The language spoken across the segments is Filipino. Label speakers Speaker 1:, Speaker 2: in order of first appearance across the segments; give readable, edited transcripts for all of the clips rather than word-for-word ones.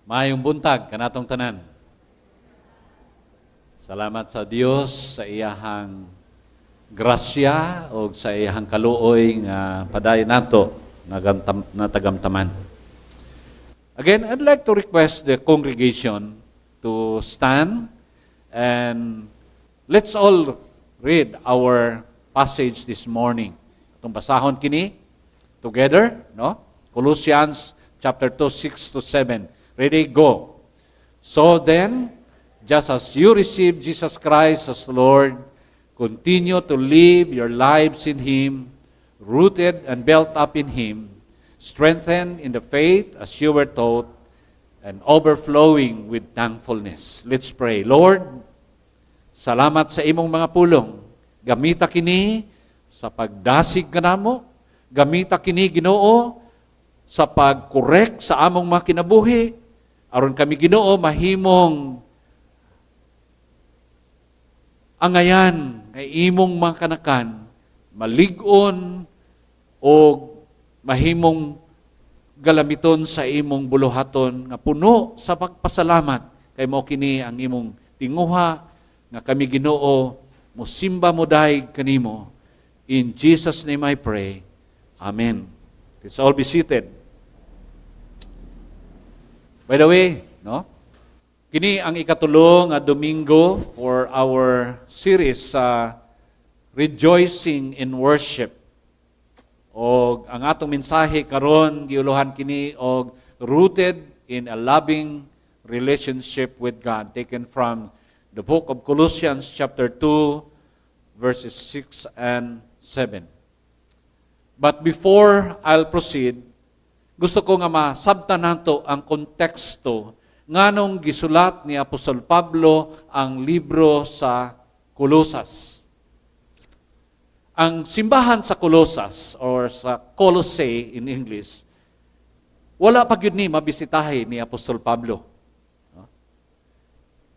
Speaker 1: Maayong buntag kanatong tanan. Salamat sa Dios sa iyahang grasya o sa iyahang kaluoy nga padayon nato natagamtaman. Again, I'd like to request the congregation to stand and let's all read our passage this morning. Itong basahon kini together, no? Colossians chapter 2, 6 to 7. Ready, go. So then, just as you receive Jesus Christ as Lord, continue to live your lives in Him, rooted and built up in Him, strengthened in the faith as you were taught, and overflowing with thankfulness. Let's pray. Lord, salamat sa imong mga pulong. Gamita kini sa pagdasig kanamo. Gamita kini, Ginoo, sa pag-correct sa among mga kinabuhi. Aron kami, Ginoo, mahimong angayan kay imong mga kanakan, malig-on o mahimong galamiton sa imong buluhaton nga puno sa pagpasalamat kay mao kini ang imong tinguha nga kami, Ginoo, mosimba mo daig kanimo. In Jesus' name I pray. Amen. Let's all be seated. By the way, no? Kini ang ikatulong nga Domingo for our series sa Rejoicing in Worship. O ang atong mensahe karon giuluhan kini og rooted in a loving relationship with God, taken from the book of Colossians chapter 2 verses 6 and 7. But before I'll proceed, gusto ko nga masabtan nato ang konteksto nganong gisulat ni Apostol Pablo ang libro sa Colosas. Ang simbahan sa Colosas or sa Colossae in English, wala pa gyud ni mabisitahin ni Apostol Pablo.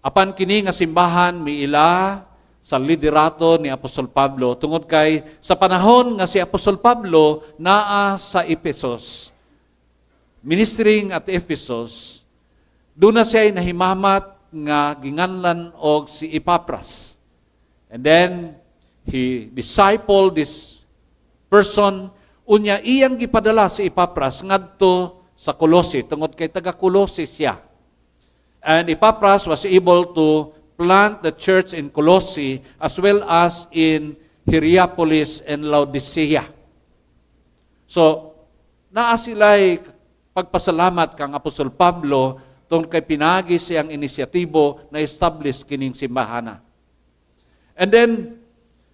Speaker 1: Apan kini nga simbahan miila sa liderato ni Apostol Pablo tungod kay sa panahon nga si Apostol Pablo naa sa Ephesus, ministering at Ephesus, doon na siya nahimamat nga ginganlan og si Epaphras. And then, he discipled this person, unya iyang gipadala si Epaphras ngadto sa Colossae, tungod kay taga-Colossae siya. And Epaphras was able to plant the church in Colossae as well as in Hierapolis and Laodicea. So, naa sila'y pagpasalamat kang Apostol Pablo tungkol kay pinagi siyang inisyatibo na establish kining simbahana. And then,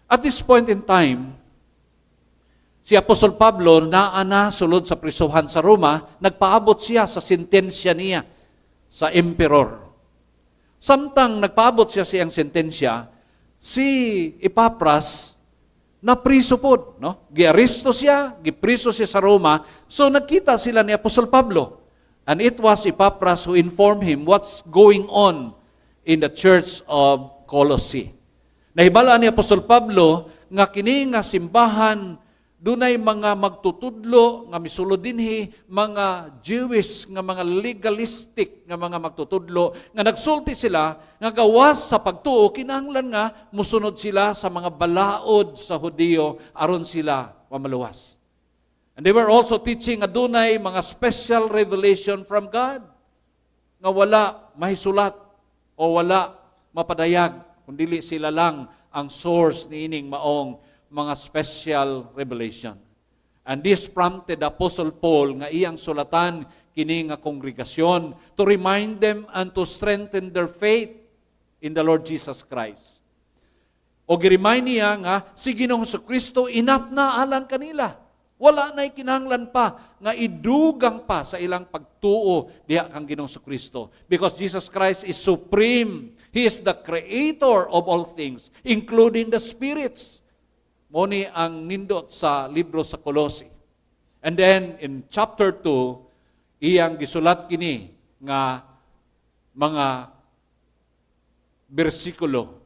Speaker 1: at this point in time, si Apostol Pablo naana sulod sa prisuhan sa Roma, nagpaabot siya sa sentensya niya sa emperor. Samtang nagpaabot siya siyang sentensya, si Epaphras na priso po, no? Giaresto siya, gipriso siya sa Roma. So nagkita sila ni Apostol Pablo. And it was Epaphras who informed him what's going on in the church of Colossae. Nahibala ni Apostol Pablo nga kini nga simbahan dunay mga magtutudlo nga misulod dinhi, mga Jewish nga mga legalistic nga mga magtutudlo nga nagsulti sila nga gawas sa pagtuo kinahanglan nga musunod sila sa mga balaod sa Hudiyo aron sila mamaluwas. And they were also teaching nga dunay mga special revelation from God nga wala mahisulat o wala mapadayag kundi sila lang ang source niining maong mga special revelation. And this prompted Apostle Paul nga iyang sulatan kini nga kongregasyon to remind them and to strengthen their faith in the Lord Jesus Christ. O gi-remind niya nga si Ginoong Jesucristo enough na alang kanila. Wala na'y kinahanglan pa nga idugang pa sa ilang pagtuo diha kang Ginoong Jesucristo. Because Jesus Christ is supreme. He is the creator of all things, including the spirits. Moni ang nindot sa libro sa Colossae. And then in chapter 2, iyang gisulat kini nga mga bersikulo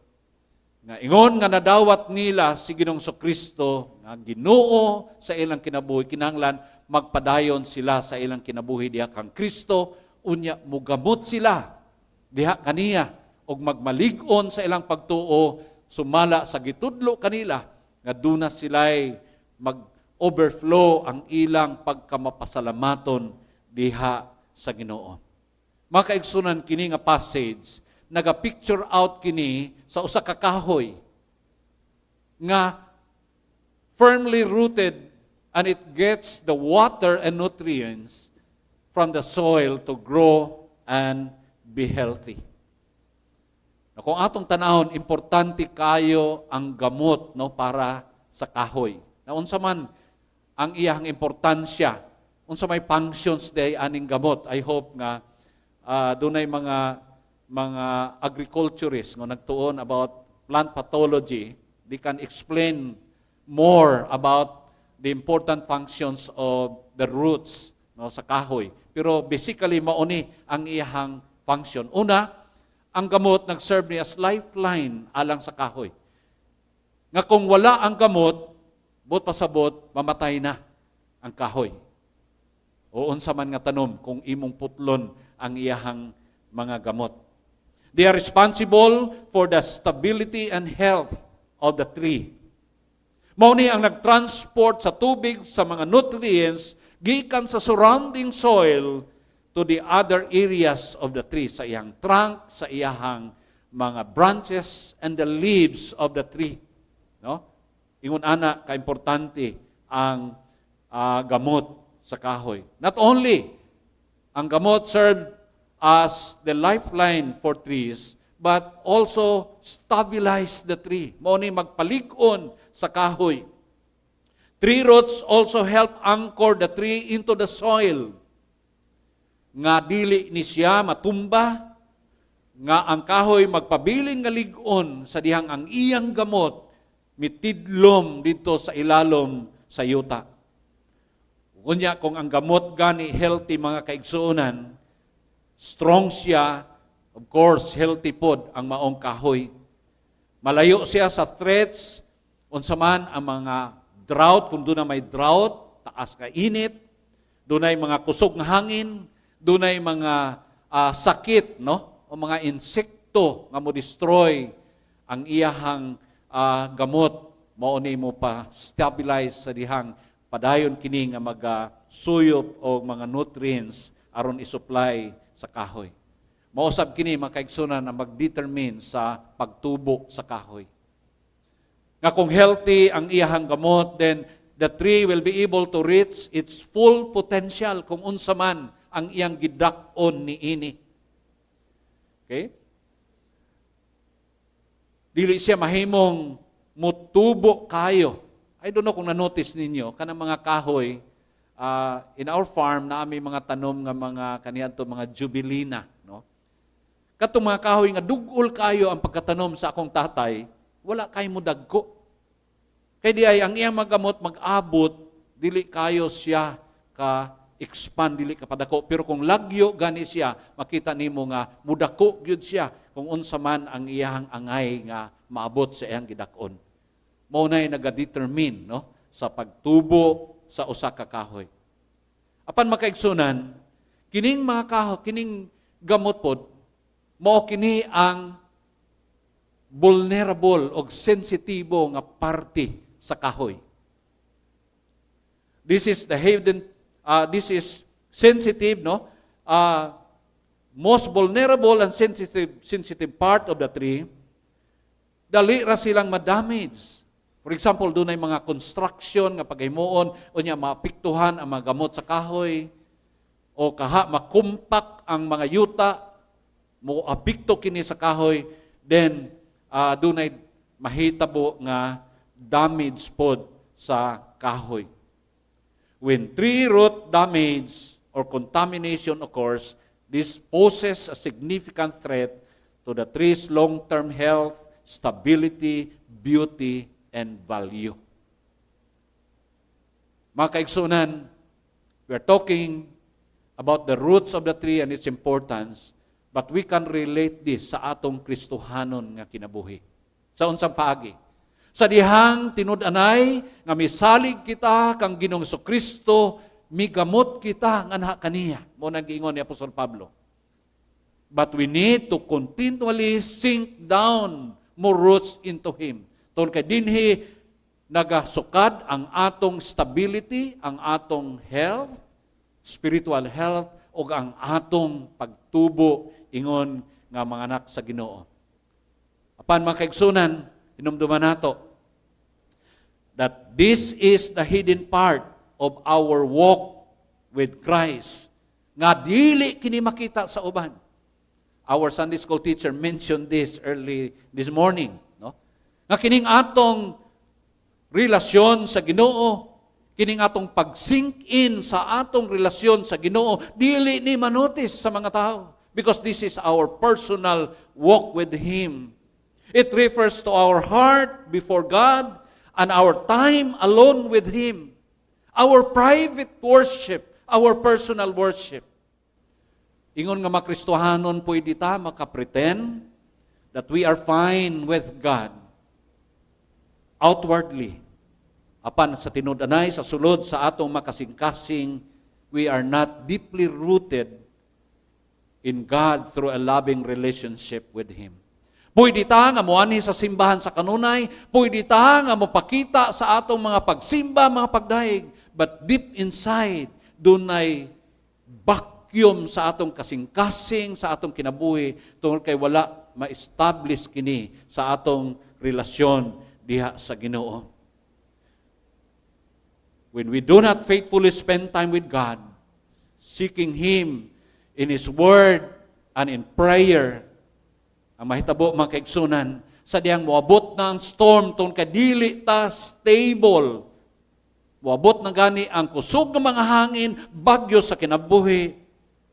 Speaker 1: nga ingon nga nadawat nila si Ginoong Jesucristo nga Ginoo sa ilang kinabuhi, kinahanglan magpadayon sila sa ilang kinabuhi diha kang Kristo unya mugamot sila diha kaniya og magmalig-on sa ilang pagtuo sumala sa gitudlo kanila nga duna sila'y mag-overflow ang ilang pagkamapasalamaton diha sa Ginoo. Mga kaigsunan, kini nga passage naga-picture out kini sa usa ka kahoy nga firmly rooted and it gets the water and nutrients from the soil to grow and be healthy. Na kung atong tanahon, importante kayo ang gamot no para sa kahoy. Na unsa man ang iyang importansya, unsa may functions day aning gamot. I hope nga dunay mga agriculturists nga nagtuon about plant pathology, they can explain more about the important functions of the roots no sa kahoy. Pero basically mauni ang iyang function. Una, ang gamot nag-serve ni as lifeline alang sa kahoy. Nga kung wala ang gamot, bot pasabot, mamatay na ang kahoy. O unsa man nga tanom kung imong putlon ang iyahang mga gamot. They are responsible for the stability and health of the tree. Mao ni ang nagtransport sa tubig sa mga nutrients gikan sa surrounding soil to the other areas of the tree, sa iyang trunk, sa iyang mga branches, and the leaves of the tree. No? Ingon ana, kaimportante ang gamot sa kahoy. Not only ang gamot served as the lifeline for trees, but also stabilize the tree. Mao ni magpalig-on sa kahoy. Tree roots also help anchor the tree into the soil. Nga dili ni siya matumba, nga ang kahoy magpabiling nga lig-on sa dihang ang iyang gamot mitidlom dito sa ilalom sa yuta. Kunya kung ang gamot gani healthy mga kaigsuonan, strong siya, of course healthy pod ang maong kahoy. Malayo siya sa threats unsa man ang mga drought, kung doon na may drought, taas ka init, doon ay mga kusog ng hangin, doon ay mga sakit, no? O mga insekto nga mo destroy ang iyahang gamot, mao ni mo pa stabilize sa dihang padayon kini nga magasuyop o mga nutrients aron isupply sa kahoy. Mausab kini makaigsunan na mag-determine sa pagtubo sa kahoy. Nga kung healthy ang iyahang gamot, then the tree will be able to reach its full potential kung unsa man ang iyang gidak-on niini. Okay? Dili siya mahimong mutubo kayo. I don't know kung na-notice ninyo, kanang mga kahoy, in our farm, naami mga tanom nga mga kaniadto mga jubilina. No? Katong mga kahoy nga dugol kayo ang pagkatanom sa akong tatay, wala kayo mo dagko. Kaya di ay ang iyang magamot mag-abot, dili kayo siya ka-expand, dili ka padako. Pero kung lagyo gani siya, makita nimo nga mudako gyud siya kung unsa man ang iyang angay nga maabot sa iyang gidakon. Mao nay naga-determine no sa pagtubo sa usa ka kahoy. Apan makaigsunan, kining mga kahoy, kining gamot pod, mao kini ang vulnerable o sensitibo nga parte sa kahoy. This is the hidden, this is sensitive, no? Most vulnerable and sensitive part of the tree. Dali ra silang ma-damage. For example, doon ay mga construction nga paghimuon o niya maapektuhan ang mga gamot sa kahoy o makumpak ang mga yuta, mo apekto kini sa kahoy, then doon ay mahitabo nga damage pod sa kahoy. When tree root damage or contamination occurs, this poses a significant threat to the tree's long-term health, stability, beauty, and value. Mga kaigsunan, we are talking about the roots of the tree and its importance, but we can relate this sa atong Kristohanon nga kinabuhi. Sa unsang paagi. Sa dihang tinud-anay nga misalig kita kang Ginoong Kristo migamot kita nga naha kaniya. Mo nang giingon ni Apostol Pablo. But we need to continually sink down more roots into Him. Tungod kay dinhi nagasukad ang atong stability, ang atong health, spiritual health, o ang atong pagtubo ingon nga mga anak sa Ginoo. Apan mga kaigsunan, hinumduman nato that this is the hidden part of our walk with Christ. Nga dili kini makita sa uban. Our Sunday school teacher mentioned this early this morning, no? Nga kining atong relasyon sa Ginoo, kining atong pag-sink in sa atong relasyon sa Ginoo, dili ni manotis sa mga tao because this is our personal walk with Him. It refers to our heart before God and our time alone with Him. Our private worship, our personal worship. Ingon nga makristohanon pwede ta makapretend that we are fine with God outwardly. Apan sa tinud-anay, sa sulod sa atong makasing-kasing, we are not deeply rooted in God through a loving relationship with Him. Pwede ta nga moanhi sa simbahan sa kanunay, pwede ta nga mopakita sa atong mga pagsimba, mga pagdaig, but deep inside, dunay vacuum sa atong kasing-kasing, sa atong kinabuhi, tungkol kay wala ma-establish kini sa atong relasyon diha sa Ginoo. When we do not faithfully spend time with God, seeking Him in His Word and in prayer, ang mahitabo mga kaigsunan, sa diyang moabot na ang storm tungkol kadili ta stable. Moabot na gani ang kusog ng mga hangin, bagyo sa kinabuhi.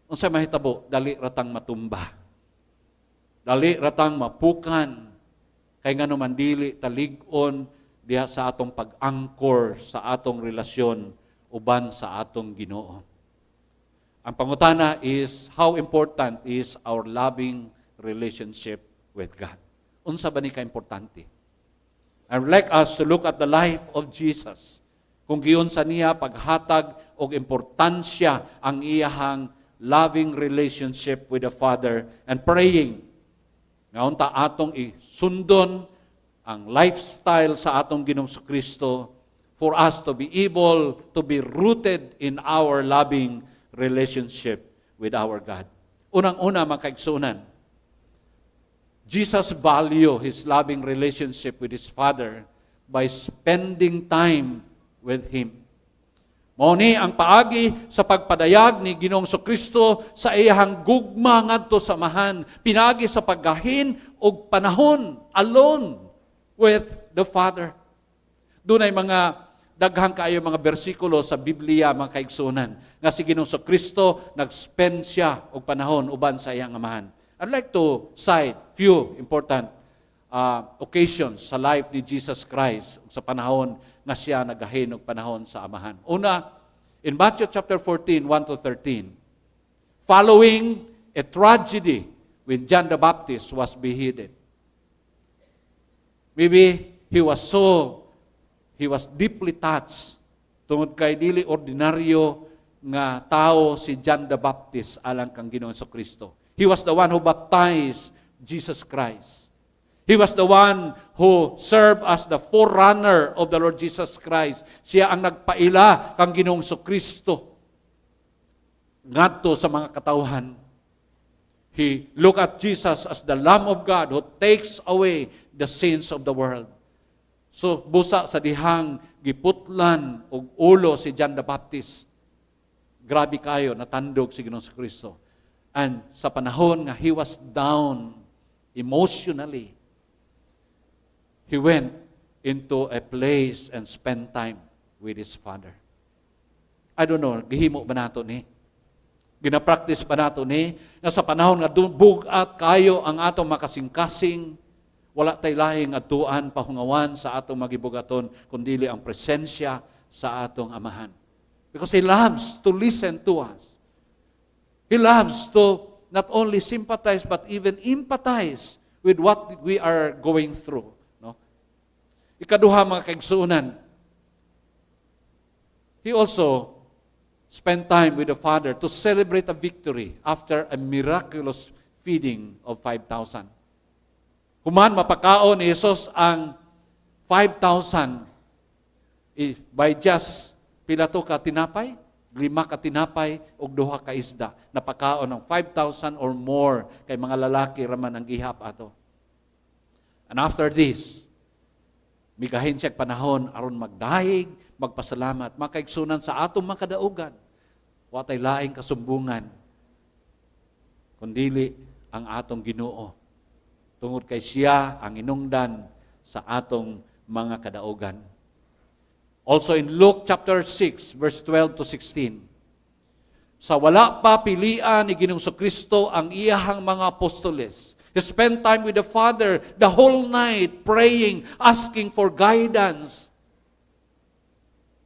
Speaker 1: Ang sa mahitabo, dali ratang matumba. Dali ratang mapukan. Kay nga naman dili taligon diha sa atong pag-angkor sa atong relasyon uban sa atong Ginoo. Ang pangutana is how important is our loving relationship with God. Unsa ba ni ka-importante? I would like us to look at the life of Jesus. Kung giyon sa niya paghatag og importansya ang iyahang loving relationship with the Father and praying. Ngayon ta atong isundon ang lifestyle sa atong Ginoong Kristo for us to be able to be rooted in our loving relationship with our God. Unang-una, mga kaigsunan, Jesus value His loving relationship with His Father by spending time with Him. Mao ni ang paagi sa pagpadayag ni Ginoong Kristo sa iyang gugma ngadto sa amahan, pinaagi sa paggahin og panahon alone with the Father. Doon ay mga daghang kaayo mga bersikulo sa Biblia, mga kaigsunan, nga si Ginoong Kristo nag-spend siya og panahon uban sa iyang amahan. I'd like to cite few important occasions sa life ni Jesus Christ sa panahon nga siya nagahin og panahon sa amahan. Una, in Matthew chapter 14, 1 to 13, following a tragedy when John the Baptist was beheaded. Maybe he was deeply touched tungod kay dili ordinaryo nga tao si John the Baptist alang kang Ginoong Kristo. He was the one who baptized Jesus Christ. He was the one who served as the forerunner of the Lord Jesus Christ. Siya ang nagpaila kang Ginoong Kristo ngadto sa mga katawhan. He looked at Jesus as the Lamb of God who takes away the sins of the world. So, busa sa dihang giputlan og ulo si John the Baptist. Grabe kayo, natandog si Ginoong Kristo. And sa panahon nga he was down emotionally, he went into a place and spent time with his Father. I don't know, gihimo ba nato ni? Ginapractice ba nato ni? Nga sa panahon nga bugat kayo ang atong makasing-kasing, wala tay lahing atuan, pahungawan sa atong magibugaton, kundili ang presensya sa atong amahan. Because He loves to listen to us. He loves to not only sympathize but even empathize with what we are going through. No? Ikaduha, mga kaigsunan, He also spend time with the Father to celebrate a victory after a miraculous feeding of 5,000. Human mapakaon ni Jesus ang 5,000 by just pila to ka tinapay, 5 ka tinapay ug 2 ka isda. Napakaon ng 5,000 or more kay mga lalaki raman ang gihap ato. And after this, migahin siya panahon aron magdahig, magpasalamat, makaigsunan sa atong mga kadaugan. Watay laing kasumbungan kundili ang atong Ginoo. Tungod kay siya ang inungdan sa atong mga kadaugan. Also in Luke chapter 6, verse 12 to 16, sa wala pa pilian ni Ginoong Kristo ang iyahang mga apostoles, he spent time with the Father the whole night praying, asking for guidance.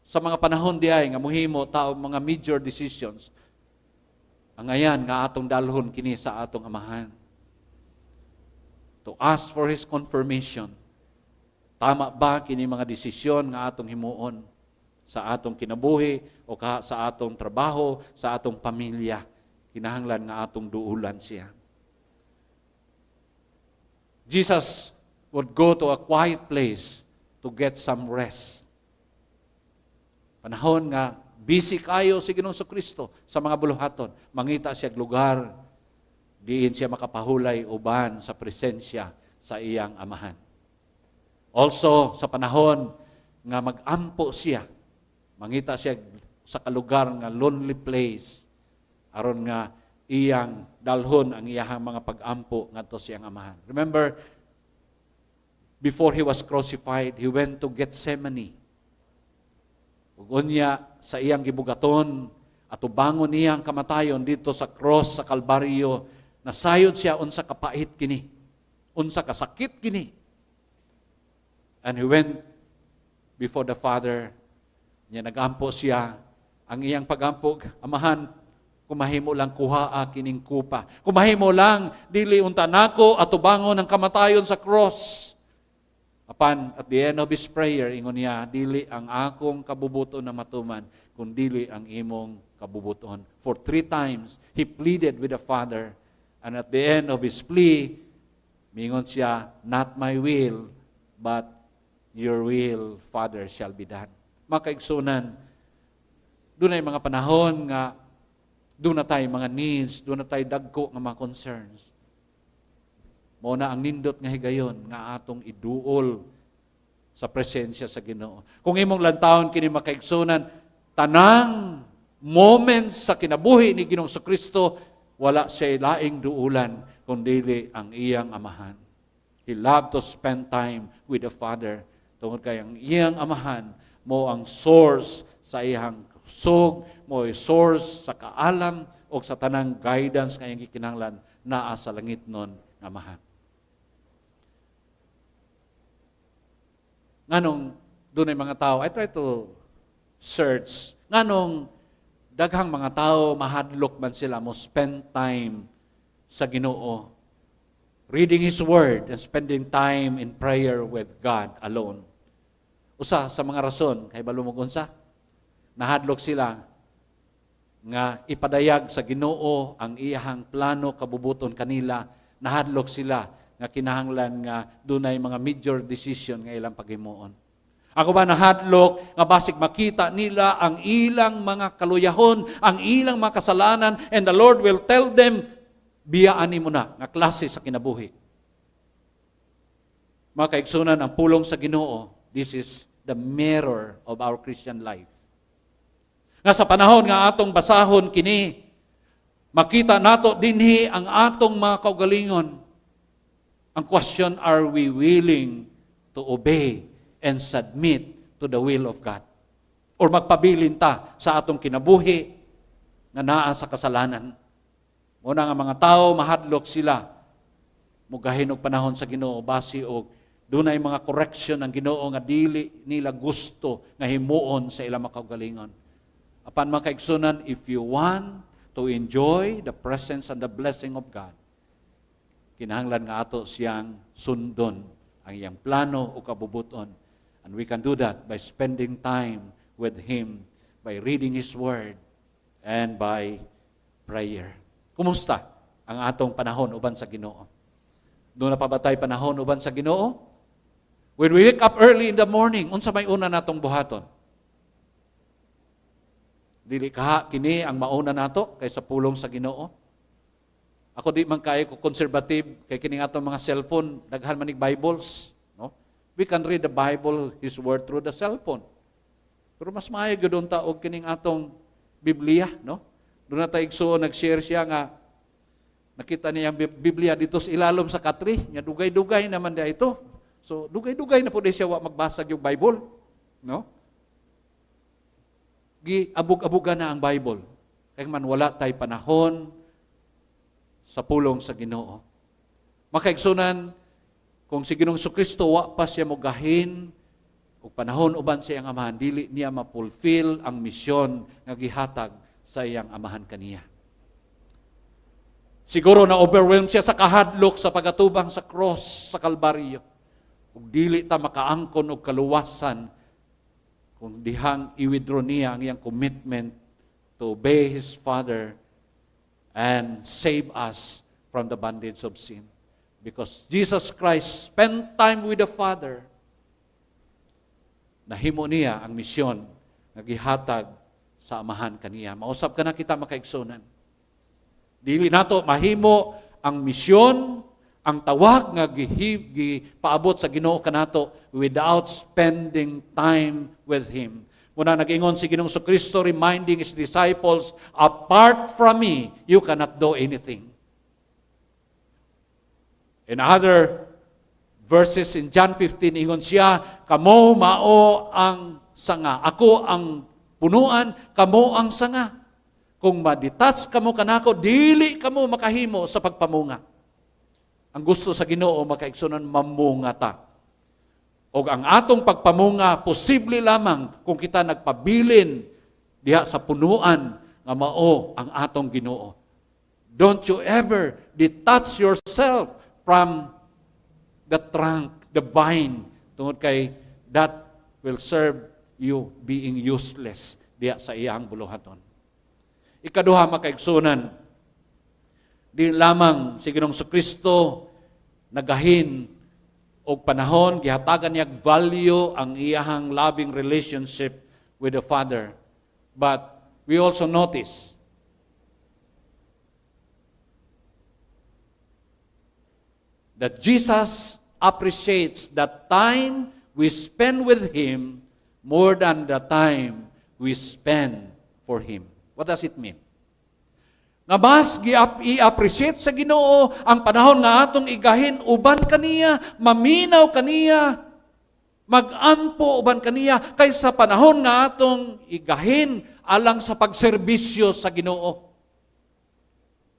Speaker 1: Sa mga panahon diay nga muhimo tao mga major decisions, ang ayan nga atong dalhon kini sa atong amahan. To ask for His confirmation. Tama ba kini mga desisyon nga atong himuon sa atong kinabuhi o sa atong trabaho, sa atong pamilya? Kinahanglan nga atong duulan siya. Jesus would go to a quiet place to get some rest. Panahon nga busy kayo si Ginoong Kristo sa mga buluhaton, mangita siya lugar diin siya makapahulay uban sa presensya sa iyang amahan. Also, sa panahon nga mag-ampo siya, mangita siya sa kalugar nga lonely place, aron nga iyang dalhon ang iyahang mga pag-ampo ngadto siyang amahan. Remember, before He was crucified, He went to Gethsemane. Ug unya sa iyang gibugaton, at ubangon niyang kamatayon dito sa cross sa Kalbaryo, nasayod siya unsa kapait kini, unsa kasakit kini. And He went before the Father, niya nagampo siya, ang iyang pagampo, amahan, kumahimo lang kuhaa kining kupa. Kumahimo lang, dili unta nako at ubangon ang kamatayon sa cross. Apan, at the end of His prayer, ingon niya, dili ang akong kabubuton na matuman, kundili ang imong kabubuton. For 3 times, He pleaded with the Father. And at the end of His plea, mingon siya, not my will, but your will, Father, shall be done. Makaigsunan, doon ay mga panahon nga, doon na tayo mga needs, doon na tayo dagko nga mga concerns. Mauna ang nindot nga higayon, nga atong iduol sa presensya sa Ginoo. Kung imong lantawon kini makaigsunan, tanang moments sa kinabuhi ni Ginoong Kristo, wala siya laing duulan, kundi ang iyang amahan. He loved to spend time with the Father. Tungod kay ang iyang amahan mo ang source sa iyang kusog, mo ang source sa kaalam o sa tanang guidance nga iyang gikinahanglan naa sa langit nun nga amahan. Nganong doon ay mga tao, I try to search, nganong daghang mga tao mahadlok man sila mo spend time sa Ginoo, reading His Word and spending time in prayer with God alone. Usa sa mga rason, kay balumog unsa, nahadlok sila nga ipadayag sa Ginoo ang iyahang plano kabubuton kanila, nahadlok sila nga kinahanglan nga dunay mga major decision nga ilang paghimuon. Ako ba nahadlok nga basig makita nila ang ilang mga kaluyahon, ang ilang mga kasalanan, and the Lord will tell them, biyaan mo na nga klase sa kinabuhi. Mga kaigsunan, ang pulong sa Ginoo, this is the mirror of our Christian life. Nga sa panahon nga atong basahon kini, makita nato dinhi ang atong mga kaugalingon. Ang question, are we willing to obey and submit to the will of God? Or magpabilin ta sa atong kinabuhi nga naa sa kasalanan? Muna nga mga tao, mahadlok sila, mugahin og panahon sa Ginoo, basi og doon ay mga correction ng Ginoo nga dili nila gusto nga himuon sa ilang makaugalingon. Apan mga kaigsunan, if you want to enjoy the presence and the blessing of God, kinahanglan nga ato siyang sundon ang iyang plano o kabubuton. And we can do that by spending time with Him, by reading His Word, and by prayer. Kumusta ang atong panahon uban sa Ginoo? Doon na pa ba tayo panahon uban sa Ginoo? When we wake up early in the morning, unsa may una natong buhaton? Dili kaha kini ang mauna nato kaysa pulong sa Ginoo. Ako di man kay ko conservative kay kining atong mga cellphone, daghan man ning Bibles, no? We can read the Bible, His word through the cellphone. Pero mas maayo gyud unta og kining atong Biblia, no? Doon na tayo igsuon, nag-share siya nga nakita niya ang Biblia dito sa ilalom sa katri, nya dugay-dugay naman dia ito. So dugay-dugay na pud siya wa magbasag yung Bible, no? Giabog-abugan na ang Bible. Kaya man wala tay panahon sa pulong sa Ginoo. Makaigsunan kung si Ginoong Kristo wa pa siya mogahin ug panahon uban sa iyang amahan, dili niya ma-fulfill ang misyon nga gihatag sa iyang amahan kaniya. Siguro na overwhelmed siya sa kahadlok sa pagatubang sa cross sa Kalbaryo. Ug dili ta makaangkon og kaluwasan kung dihang i-withdraw niya ang iyang commitment to obey His Father and save us from the bondage of sin. Because Jesus Christ spent time with the Father, nahimo niya ang misyon nga gihatag sa amahan kaniya. Mausap ka na kita makaigsunan. Dili nato mahimo ang misyon, ang tawag nga gipaabot sa Ginoo kanato without spending time with Him. Muna nag-ingon si Ginoong Kristo reminding His disciples, apart from me, you cannot do anything. In other verses in John 15, ingon siya, kamo mao ang sanga. Ako ang punuan, kamo ang sanga. Kung ma-detach kamo kanako, dili kamo makahimo sa pagpamunga. Ang gusto sa Ginoo makaigsunan mamunga ta. O ang atong pagpamunga posible lamang kung kita nagpabilin diha sa punuan nga mao ang atong Ginoo. Don't you ever detach yourself from the trunk, the vine, tungod kay that will serve you being useless diha sa iyang buluhaton. Ikaduha makaigsunan, di lamang si Ginoong Kristo nagahin og panahon, gihatagan niya value ang iyahang loving relationship with the Father. But we also notice that Jesus appreciates the time we spend with Him more than the time we spend for Him. What does it mean? Nga mas i-appreciate sa Ginoo ang panahon nga atong igahin uban kaniya, maminaw kaniya, mag-ampo uban kaniya kaysa panahon nga atong igahin alang sa pagserbisyo sa Ginoo.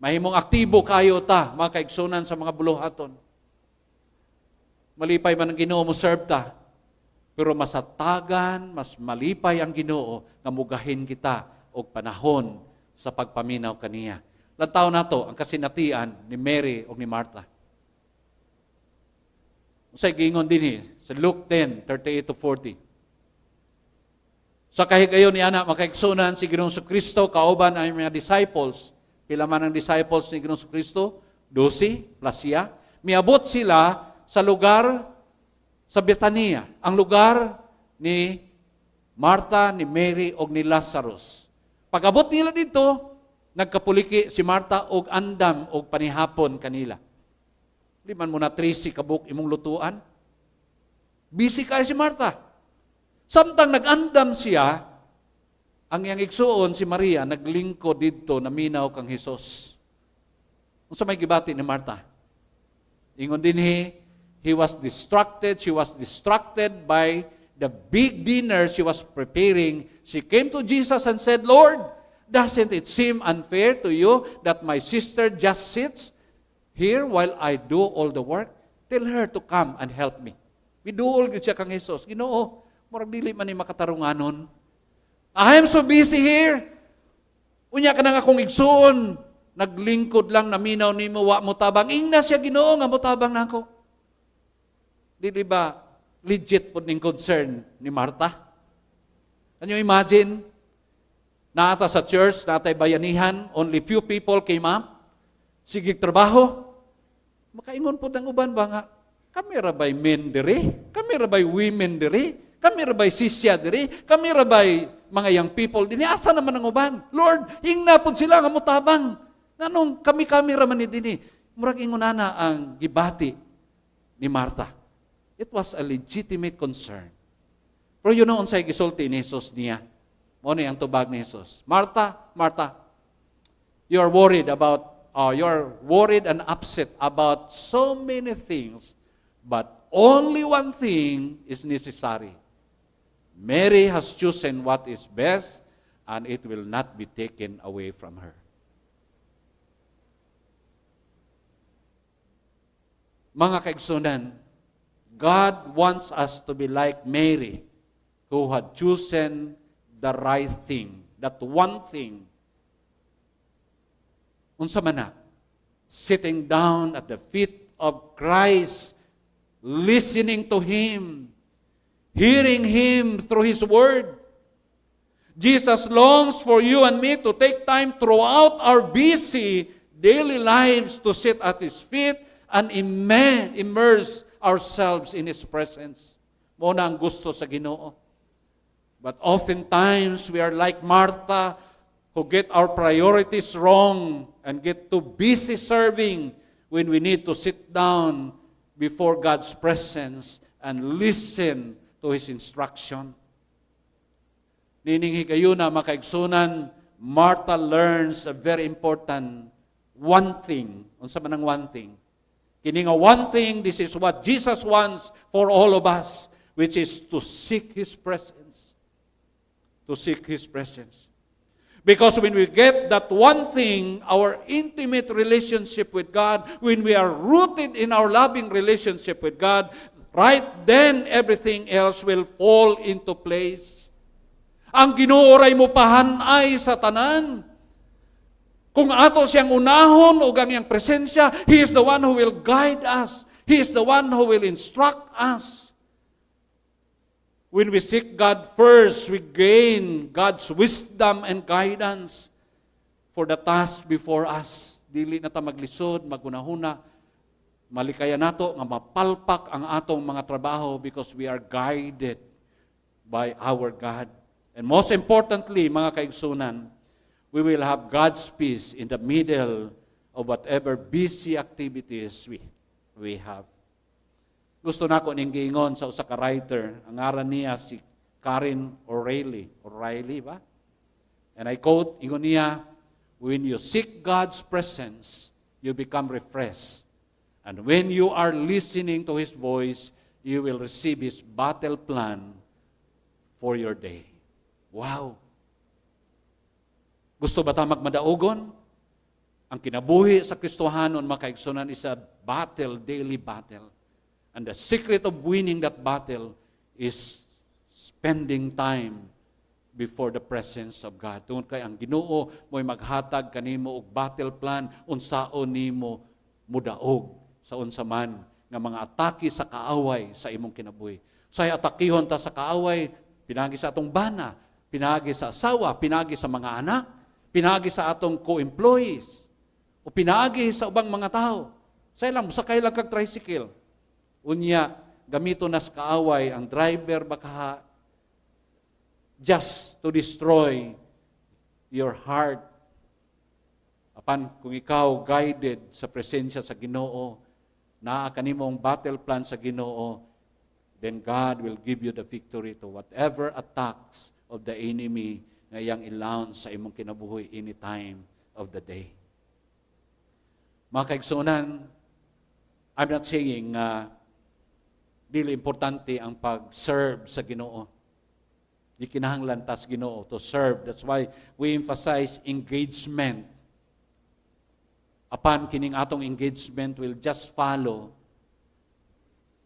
Speaker 1: Mahimong aktibo kayo ta, mga kaigsunan sa mga buluhaton. Malipay man ang Ginoo mo serve ta, pero masatagan, mas malipay ang Ginoo nga mugahin kita og panahon sa pagpaminaw kaniya. Lantaw nato ang kasinatian ni Mary o ni Martha. Usay giingon dinhi sa Luke 10:38-40. Sa kahigayon ni ana makaigsunan si Ginoong Kristo kauban ang mga disciples. Pila man ang disciples ni Ginoong Kristo? 12 plus siya. Miabot sila sa lugar sa Betania, ang lugar ni Martha, ni Mary o ni Lazarus. Pag-abot nila dito, nagkapuliki si Martha og andam og panihapon kanila. Di man muna 3 kabuk imong lutuan. Busy kay si Martha. Samtang nag-andam siya, ang iyang igsuon si Maria naglingkod didto naminaw kang Hesus. Unsa may gibati ni Martha? Ingon dinhi, she was distracted by the big dinner she was preparing. She came to Jesus and said, Lord, doesn't it seem unfair to you that my sister just sits here while I do all the work? Tell her to come and help me. Biduol gid siya kang Hesus. Ginoo, murag dili man ni makatarunganon. I am so busy here. Unya ka na nga akong igsuon. Naglingkod lang, naminaw nimo, wa mo tabang. Ingna siya Ginoo nga mo tabang nako. Dili ba legit po ning concern ni Martha? Can you imagine? Naata sa church, naatay bayanihan, only few people came up. Sige trabaho. Makaingon po ng uban ba nga, kami ra ba'y men diri? Kami ra ba'y women diri? Kami ra ba'y sisya diri? Kami ra ba'y mga young people diri? Asa naman ang uban? Lord, ingna pud sila nga mutabang. Nganong kami ra man ni dinhi? Murag ingunana ang gibati ni Martha. It was a legitimate concern. Pero yun ang unsay gisulti ni Jesus niya. Mao ni ang tubag ni Jesus. Martha, Martha, you're worried and upset about so many things, but only one thing is necessary. Mary has chosen what is best, and it will not be taken away from her. Mga kaigsunan, God wants us to be like Mary, who had chosen the right thing, that one thing. Unsa man na, sitting down at the feet of Christ, listening to Him, hearing Him through His Word. Jesus longs for you and me to take time throughout our busy daily lives to sit at His feet and immerse ourselves in His presence. Muna ang gusto sa Ginoo. But oftentimes we are like Martha, who get our priorities wrong and get too busy serving when we need to sit down before God's presence and listen to His instruction. Nininghi kayo na makaigsunan, Martha learns a very important one thing. Unsa man ang one thing? Kini nga one thing, this is what Jesus wants for all of us, which is to seek His presence. To seek His presence. Because when we get that one thing, our intimate relationship with God, when we are rooted in our loving relationship with God, right then everything else will fall into place. Ang Ginoo ray mopahanay sa tanan. Kung ato siyang unahon o ang iyang presensya, He is the one who will guide us. He is the one who will instruct us. When we seek God first, we gain God's wisdom and guidance for the task before us. Dili na ta maglisod, magunahuna, malikaya nato nga mapalpak ang atong mga trabaho because we are guided by our God. And most importantly, mga kaigsunan, we will have God's peace in the middle of whatever busy activities we have. Gusto na ko ning giingon sa usa ka writer, ang ngaran niya si Karen O'Reilly ba? And I quote, ingon niya, when you seek God's presence, you become refreshed. And when you are listening to His voice, you will receive His battle plan for your day. Wow! Gusto ba ta magmadaugon? Ang kinabuhi sa Kristohanon, makaigsunan, is a battle, daily battle. And the secret of winning that battle is spending time before the presence of God. Tungod kay ang Ginoo mo'y maghatag kanimo og battle plan unsaon nimo mudaog sa unsa man nga mga atake sa kaaway sa imong kinabuhi. Say atakihon ta sa kaaway, pinagi sa atong bana, pinagi sa asawa, pinagi sa mga anak, pinagi sa atong co-employees, o pinagi sa ubang mga tao. Say lang, musakay lang kag tricycle. Unya, gamito nas kaaway, ang driver baka just to destroy your heart. Apan, kung ikaw guided sa presensya sa Ginoo, naa kanimong battle plan sa Ginoo, then God will give you the victory to whatever attacks of the enemy nga iyang ilaunch sa imong kinabuhi any time of the day. Mga kaigsunan, I'm not saying dili importante ang pag-serve sa Ginoo. Di kinahanglan tas Ginoo to serve. That's why we emphasize engagement. Apan kining atong engagement will just follow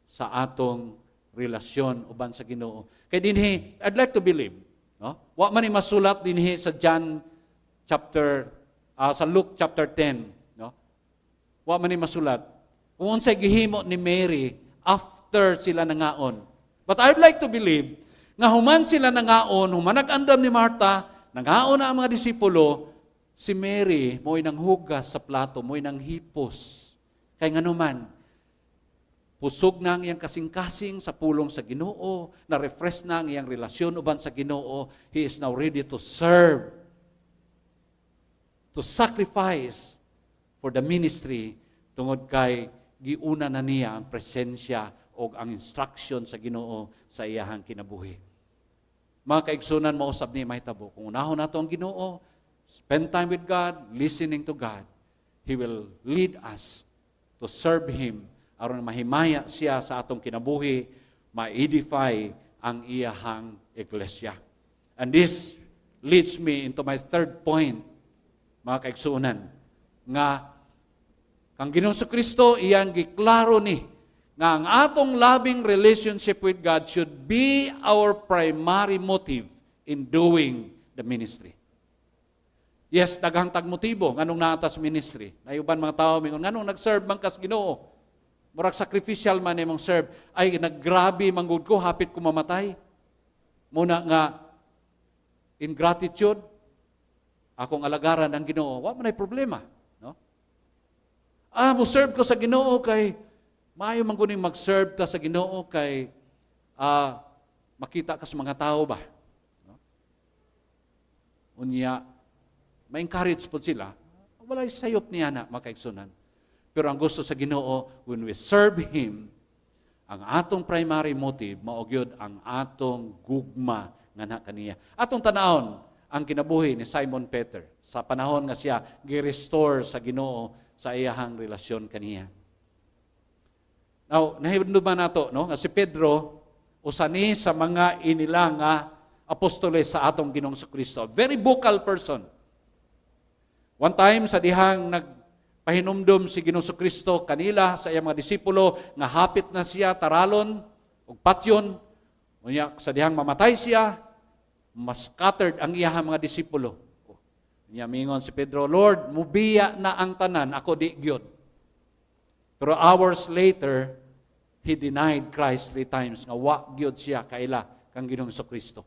Speaker 1: sa atong relasyon uban sa Ginoo. Kay dinhi, I'd like to believe, no? Wa man ni masulat dinhi sa sa Luke chapter 10, no? Wa man ni masulat kung unsay gihimo ni Mary after sila nangaon. But I'd like to believe nga human sila nangaon, human nag-andam ni Martha, Nangaon na ang mga disipulo, si Mary, mo'y nang hugas sa plato, mo'y nang hipos. Kaya nga naman, pusog na ang iyang kasing-kasing sa pulong sa Ginoo, na-refresh na ang iyang relasyon uban sa Ginoo, he is now ready to serve, to sacrifice for the ministry, tungod kay giuna na niya ang presensya o ang instruction sa Ginoo sa iyahang kinabuhi. Mga kaigsunan, mausab ni mahitabo, kung unahon nato ang Ginoo, spend time with God, listening to God, He will lead us to serve Him, aron mahimaya siya sa atong kinabuhi, ma-edify ang iyahang iglesia. And this leads me into my third point, mga kaigsunan, nga kang Ginoong Kristo iyang giklaro ni nga ang atong loving relationship with God should be our primary motive in doing the ministry. Yes, daghang tagmotibo nganong naatas ministry. Nayuban mga tao mingon nganong nag-serve man kas Ginoo. Murag sacrificial man imong serve. Ay naggrabe manggod ko hapit ko mamatay. Muna nga in gratitude akong alagaran ang Ginoo. Wa man ay problema, no? Mo serve ko sa Ginoo kay maayo man kuning mag-serve ta sa Ginoo kay makita ka sa mga tao ba, no? Unya ma-encourage po sila. Walay sayop niya na makaigsunan. Pero ang gusto sa Ginoo, when we serve Him, ang atong primary motive maogyod ang atong gugma nga na kaniya. Atong tanahon ang kinabuhi ni Simon Peter sa panahon nga siya gi-restore sa Ginoo sa iyahang relasyon kaniya. Now, nahibanduman nato, no? Nga si Pedro, usani sa mga inila nga apostoles sa atong Ginoong Kristo. Very vocal person. One time, sa dihang nagpahinumdum si Ginoong Kristo kanila sa iyang mga disipulo, nga hapit na siya taralon o patyon, unya, sa dihang mamatay siya, mas scattered ang iyang mga disipulo. Niya mingon si Pedro, Lord, mubiya na ang tanan, ako di gyud. Pero hours later, he denied Christ 3 times, nga wa gyud siya kaila kang Ginoong Kristo.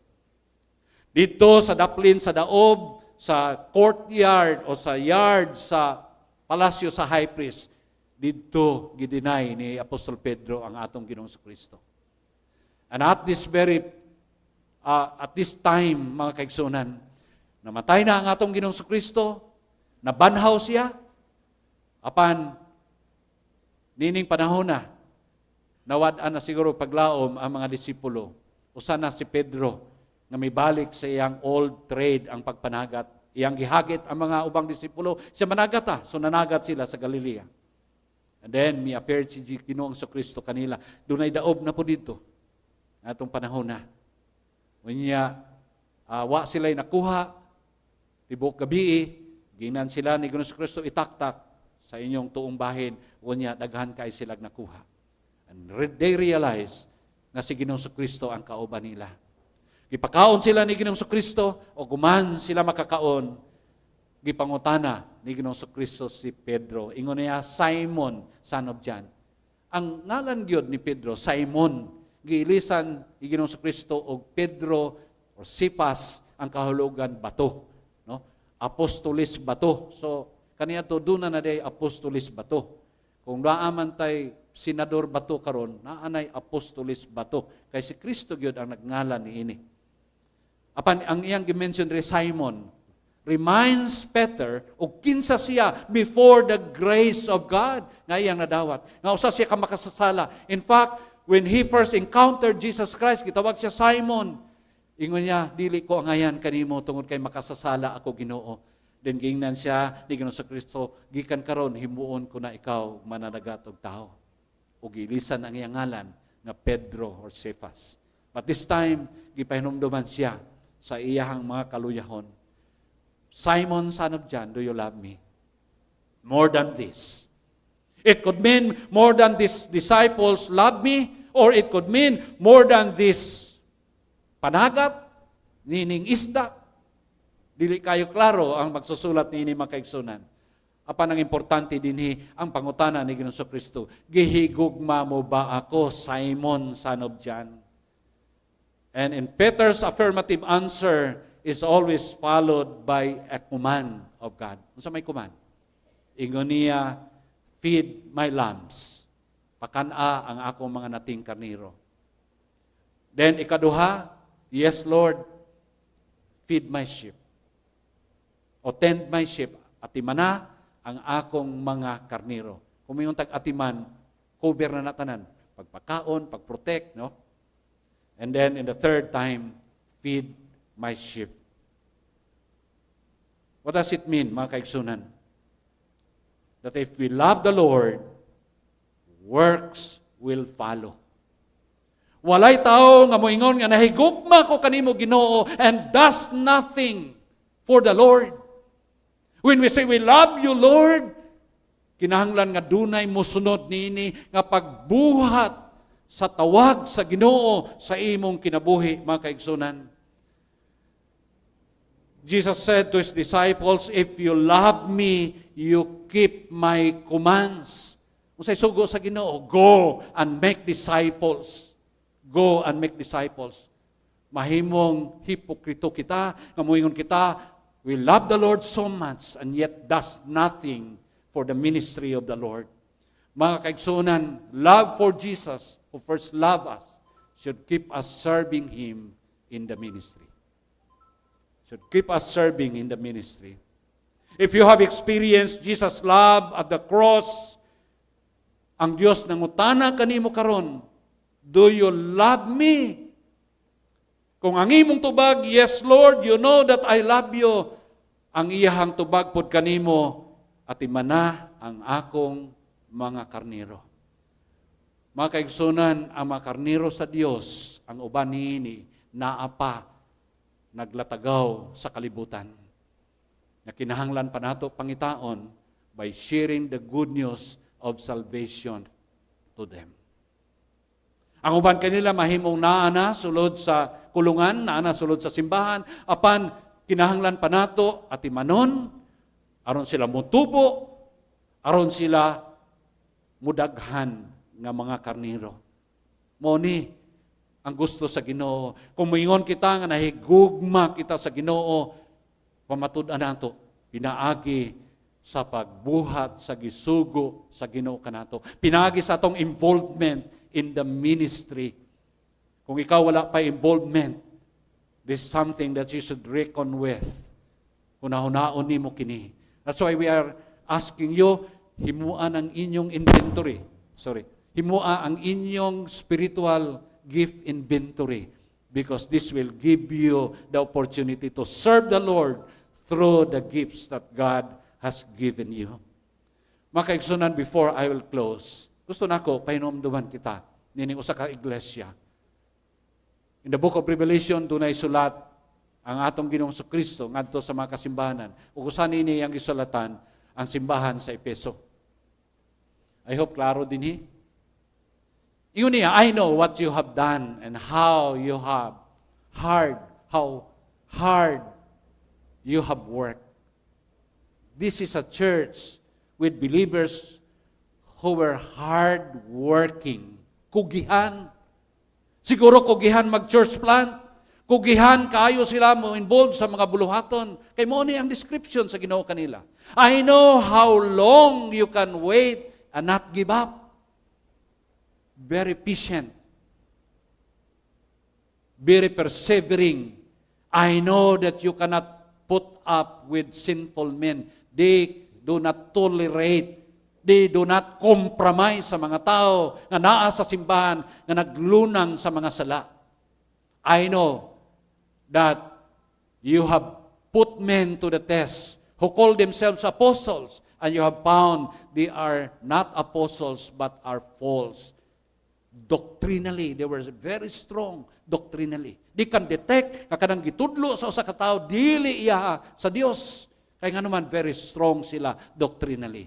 Speaker 1: Dito sa daplin sa daob, sa courtyard o sa yard sa palasyo sa high priest, dito gideny ni Apostol Pedro ang atong Ginoong Kristo. And at this time, mga kaigsunan, namatay na ang atong Ginoong Kristo, nabanhaw siya, apan nining panahon na, nawad-an na siguro paglaom ang mga disipulo. Usa na si Pedro, nga may balik sa iyang old trade ang pagpanagat. Iyang gihagit ang mga ubang disipulo, siya managat so nanagat sila sa Galilea. And then, may appeared si Ginoong Kristo kanila. Dunay daob na po dito, atong panahon na. Unya, wa sila'y nakuha, tibok gabi, ginan sila ni Ginoong Kristo itaktak sa inyong tuong bahin, unya daghan kay sila nakuha. And they realize nga si Ginoong Kristo ang kauban nila. Gipakaon sila ni Ginoong Kristo o guman sila makakaon, gipangutana ni Ginoong Kristo si Pedro. Ingon niya, Simon, son of John. Ang ngalan gyud ni Pedro, Simon. Giilisan ni Ginoong Kristo og Pedro o Sipas ang kahulugan bato. Apostolis bato. So, kaniya to, doon na day apostolis bato. Kung naaman tay senador bato karon, naanay apostolis bato. Kay si Kristo gyud ang nagngalan ni ini. Apan, ang iyang gimension rin, Simon, reminds Peter, o kinsa siya before the grace of God, nga iyang nadawat. Nga usa siya ka makasasala. In fact, when he first encountered Jesus Christ, gitawag siya Simon. Ingon niya, dili ko angayan kanimo tungod kay makasasala ako Ginoo. Then gingnan siya ni Ginoong Kristo, gikan karon himuon ko na ikaw mananagat og tao. Ug gilisan ang iyang ngalan nga Pedro or Cephas. But this time gipahinumduman siya sa iyahang mga kaluyahon. Simon, son of John, do you love me? More than this. It could mean more than these disciples love me, or it could mean more than this panagat, nining isda. Dili kayo klaro ang magsusulat ni makaigsunan. Apan ang importante dinhi ang pangutana ni Ginoong Kristo, gihigugma mo ba ako, Simon, son of John? And in Peter's affirmative answer, is always followed by a command of God. Unsa may command? Ingon niya, feed my lambs. Pakana ang akong mga nating karniro. Then ikaduha, yes Lord, feed my sheep. O tend my sheep. Atimana ang akong mga karniro. Kung may tag atiman, cover na natanan. Pagpakaon, pagprotect, no? And then in the third time, feed my sheep. What does it mean, mga kaigsunan? That if we love the Lord, works will follow. Walay tao nga moingon nga nahigugma ko kanimo Ginoo and does nothing for the Lord. When we say we love you, Lord, kinahanglan nga dunay mosunod niini nga pagbuhat sa tawag sa Ginoo sa imong kinabuhi, mga kaigsunan. Jesus said to His disciples, if you love me, you keep my commands. Kung sa'y sugo sa Ginoo, go and make disciples. Go and make disciples. Mahimong hipokrito kita, ngamuingon kita, we love the Lord so much and yet does nothing for the ministry of the Lord. Mga kaigsunan, love for Jesus, who first loved us, should keep us serving Him in the ministry. Should keep us serving in the ministry. If you have experienced Jesus' love at the cross, ang Diyos nangutana kanimo karon, do you love me? Kung ang imong tubag, yes Lord, you know that I love you. Ang iyahang tubag pod kanimo, at imana ang akong mga karniro. Mga kaigsunan, ang mga karniro sa Dios, ang uban niini, naapa, naglatagaw sa kalibutan. Na kinahanglan pa nato pangitaon by sharing the good news of salvation to them. Ang uban kanila mahimong naana sulod sa kulungan, naana sulod sa simbahan, apan kinahanglan pa nato at imanon, aron sila mutubo, aron sila mudaghan nga mga karniro. Moni ang gusto sa Ginoo. Kung moingon kita nga nahigugma kita sa Ginoo, pamatud-an nato, pinaagi sa pagbuhat, sa gisugo sa Ginoo kanato. Pinaagi sa atong involvement in the ministry. Kung ikaw wala pa involvement, this is something that you should reckon with. Hunahunaon nimo kini. That's why we are asking you, himuan ang inyong inventory. Himua ang inyong spiritual gift inventory, because this will give you the opportunity to serve the Lord through the gifts that God has given you. Mga kaigsunan, before I will close, gusto nako pahinomduman kita nining usa ka iglesia. In the book of Revelation, dunay sulat ang atong Ginoong Kristo ngadto sa mga kasimbahanan. Ug usa niini ang gisulatan ang simbahan sa Efeso. I hope klaro dinhi. Yun niya, I know what you have done and how you have how hard you have worked. This is a church with believers who were hard working. Kugihan. Siguro kugihan mag-church plant. Kugihan kayo sila mo involved sa mga buluhaton. Kay mo ni ang description sa Ginoo kanila. I know how long you can wait and not give up. Very patient, very persevering. I know that you cannot put up with sinful men. They do not tolerate, they do not compromise sa mga tao nga naa sa simbahan, nga naglunang sa mga sala. I know that you have put men to the test who call themselves apostles, and you have found they are not apostles but are false. Doctrinally, they were very strong doctrinally. Di kan detect nga kanang gitudlo sa usa ka tawo dili iya sa Dios. Kay nga naman very strong sila doctrinally.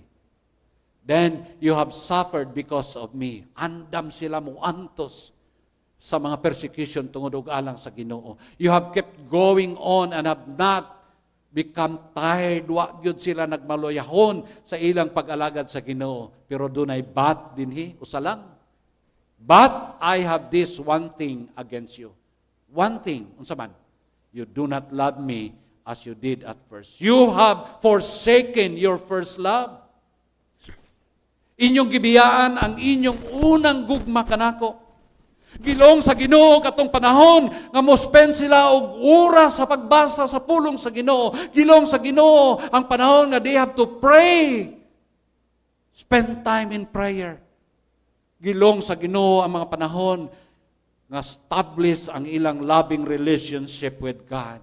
Speaker 1: Then you have suffered because of me. Andam sila mo antos sa mga persecution tungod og alang sa Ginoo. You have kept going on and have not become tired. Wa gyud sila nagmaloyahon sa ilang pag-alagad sa Ginoo. Pero dunay bat dinhi usa lang. But I have this one thing against you. One thing, unsa man? you do not love me as you did at first. You have forsaken your first love. Inyong gibiyaan ang inyong unang gugma kanako. Gilong sa Ginoo katong panahon nga mo-spend sila og oras sa pagbasa sa pulong sa Ginoo. Gilong sa Ginoo ang panahon nga they have to pray. Spend time in prayer. Gilong sa Ginoo ang mga panahon nga establish ang ilang loving relationship with God.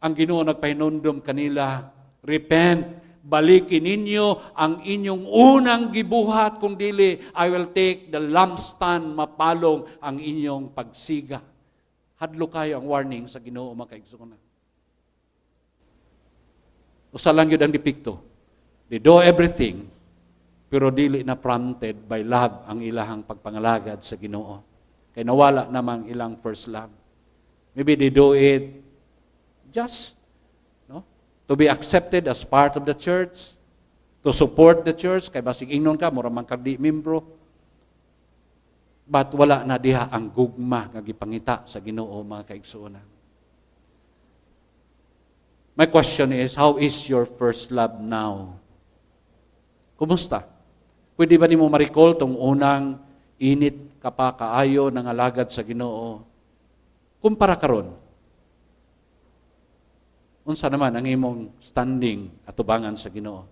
Speaker 1: Ang Ginoo nagpahinumdom kanila, repent, balikin ninyo ang inyong unang gibuhat, kung dili, I will take the lampstand, mapalong ang inyong pagsiga. Hadlo kayo ang warning sa Ginoo, mga kaigsunan. Usa lang yun ang dipikto. They do everything, pero dili na prompted by love ang ilahang pagpangalagad sa Ginoo. Kaya nawala namang ilang first love. Maybe they do it just to be accepted as part of the church, to support the church, kay basig ingnon ka, mura man kag di membro. But wala na diha ang gugma nga gipangita sa Ginoo, mga kaigsuonan. My question is, how is your first love now? Kumusta? Pwede ba nimo ma-recall tong unang init ka pa kaayo ng alagad sa Ginoo? Kumpara karon, unsa naman ang imong standing atubangan sa Ginoo?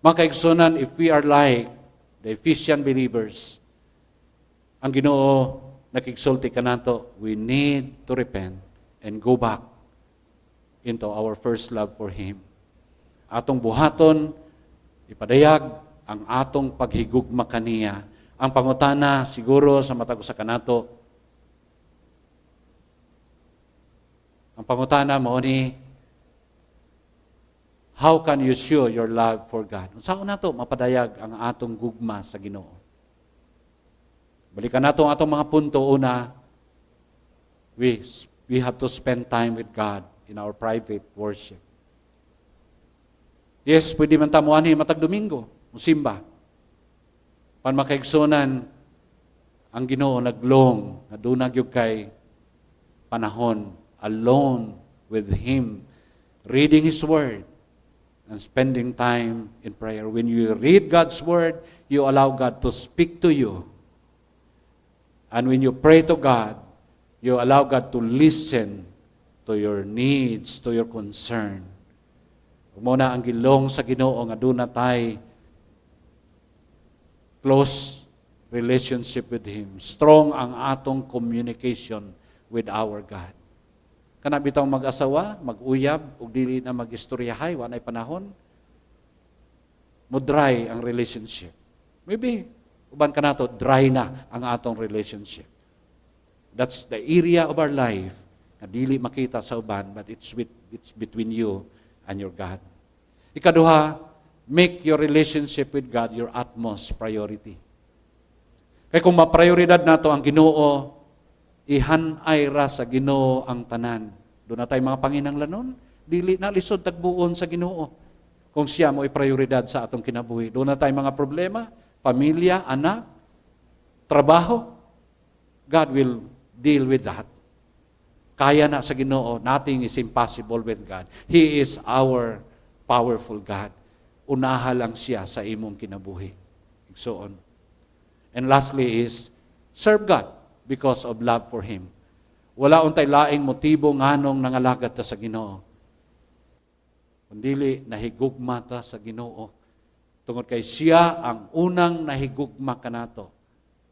Speaker 1: Mga kaigsunan, if we are like the Ephesian believers, ang Ginoo nakigsulti kanato, we need to repent and go back into our first love for Him. Atong buhaton, ipadayag ang atong paghigugma kaniya. Ang pangutana siguro sa matag usa kanato, ang pangutana mo ni, how can you show your love for God? Unsaon nato mapadayag ang atong gugma sa Ginoo? Balikan nato ang atong mga punto. Una, we have to spend time with God in our private worship. Yes, pwede man tamuan matag Domingo, musimba. Pan makaigsunan, ang Ginoo naglong, nadunag yung kay panahon, alone with Him, reading His Word, and spending time in prayer. When you read God's Word, you allow God to speak to you. And when you pray to God, you allow God to listen to your needs, to your concern. Muna ang gilong sa Ginoo nga duna tay close relationship with Him. Strong ang atong communication with our God. Kana bitaw mag-asawa, mag-uyab, ug dili na mag-istoryahay, wanay panahon, mo dry ang relationship. Maybe, uban ka nato, dry na ang atong relationship. That's the area of our life na dili makita sa uban, but it's between you and your God. Ikaduha, make your relationship with God your utmost priority. Kaya kung maprioridad nato ang Ginoo, ihanay ra sa Ginoo ang tanan. Doon na tayo mga panginahanglanon, dili na lisod tagbuon sa Ginoo. Kung siya mo i-prioridad sa atong kinabuhi. Doon na tayo mga problema, pamilya, anak, trabaho. God will deal with that. Kaya na sa Ginoo, nothing is impossible with God. He is our powerful God. Unaha lang siya sa imong kinabuhi. So on. And lastly is, serve God because of love for Him. Wala untay laing motibo nganong nangalagat ta sa Ginoo. Kundili nahigugma ta sa Ginoo. Tungod kay siya ang unang nahigugma kanato.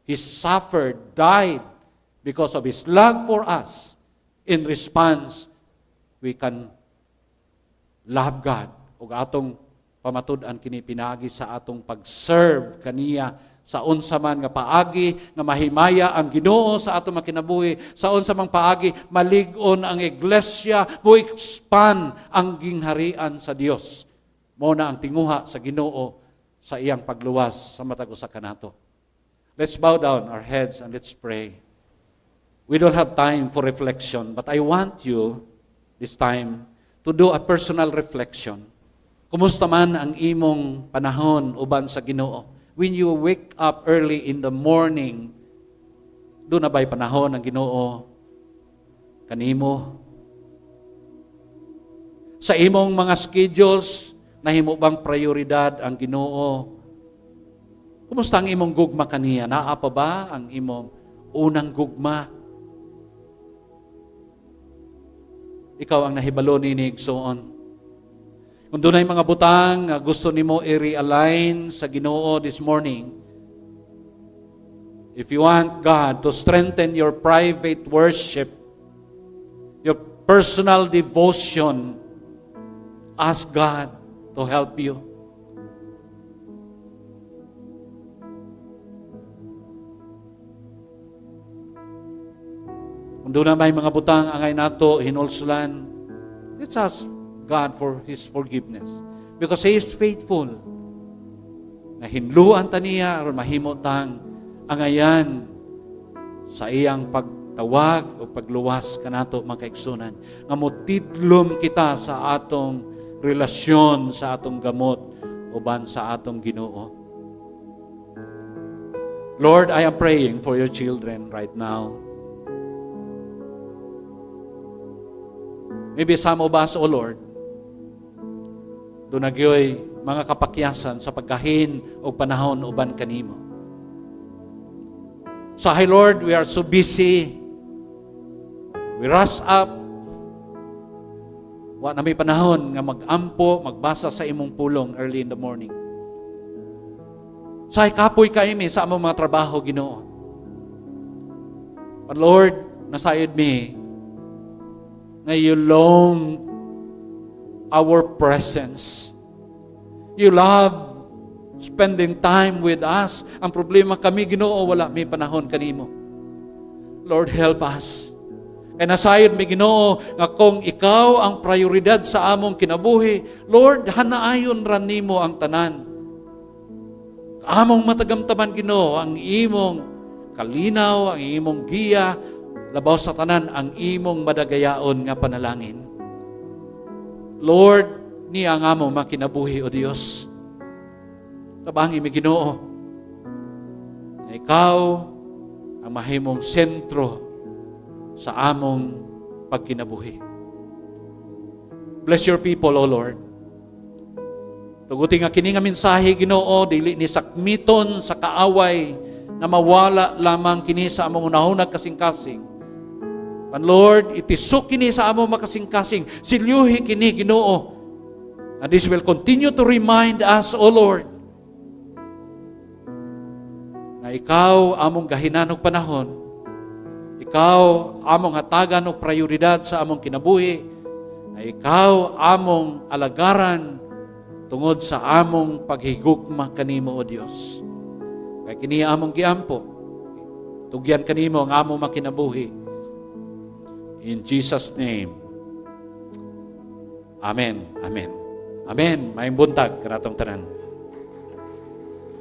Speaker 1: He suffered, died because of His love for us. In response, we can love God. Ug atong pamatud-an kini pinaagi sa atong pag-serve kaniya sa unsa man nga paagi nga mahimaya ang Ginoo sa atong makinabuhi, sa unsa man paagi malig-on ang iglesia, mo expand ang gingharian sa Dios. Mao na ang tinguha sa Ginoo sa iyang pagluwas sa matag usa kanato. Let's bow down our heads and let's pray. We don't have time for reflection, but I want you this time to do a personal reflection. Kumusta man ang imong panahon uban sa Ginoo? When you wake up early in the morning, doon na ba'y panahon ng Ginoo kanimo Sa imong mga schedules, nahimo bang prioridad ang Ginoo? Kumusta ang imong gugma kaniya? Naa pa ba ang imong unang gugma? Ikaw ang nahibalo ni Igsoon. Kung doon ay mga butang gusto nimo i-realign sa Ginoo this morning, if you want God to strengthen your private worship, your personal devotion, ask God to help you. Kung doon na may mga butang angay nato hinulsulan, let's ask God for His forgiveness. Because He is faithful. Na hinluan ta niya aron mahimo tang angayan sa iyang pagtawag o pagluwas kanato mga kaigsunan. Nga motidlom kita sa atong relasyon, sa atong gamot uban sa atong Ginoo. Lord, I am praying for your children right now. Maybe some of us, O Lord, doon nagyoy mga kapakyasan sa pagkahin o panahon uban kanimo. Sahay, Lord, we are so busy. We rush up. Wa na may panahon nga mag-ampo, magbasa sa imong pulong early in the morning. Sahay, kapoy kaimi sa among mga trabaho, Ginoo. But Lord, nasayod me na you long our presence. You love spending time with us. Ang problema kami, Ginoo, wala may panahon kanimo. Lord, help us. Kaya nasayod may Ginoo nga kung ikaw ang prioridad sa among kinabuhi, Lord, hanaayon ran nimo ang tanan. Among matagamtaman, Ginoo, ang imong kalinaw, ang imong giya, labaw sa tanan ang imong madagayaon nga panalangin. Lord, niya nga mo makinabuhi, O Diyos. Tabangi mi Ginoo, na ikaw ang mahimong sentro sa among pagkinabuhi. Bless your people, O Lord. Tuguti nga kini nga mensahe, Ginoo, dili ni sakmiton sa kaaway na mawala lamang kini sa among unahunag kasing-kasing. But Lord, itisok kini sa among makasing-kasing, silyuhi kini, Ginoo. And this will continue to remind us, O Lord, na ikaw among gahinan og panahon, ikaw among hatagan og prioridad sa among kinabuhi, na ikaw among alagaran tungod sa among paghigugma kanimo, O Dios. Kaya kini among giampo, tugyan kanimo ang among makinabuhi. In Jesus' name. Amen. Amen. Amen. Maayong buntag kanatong tanan.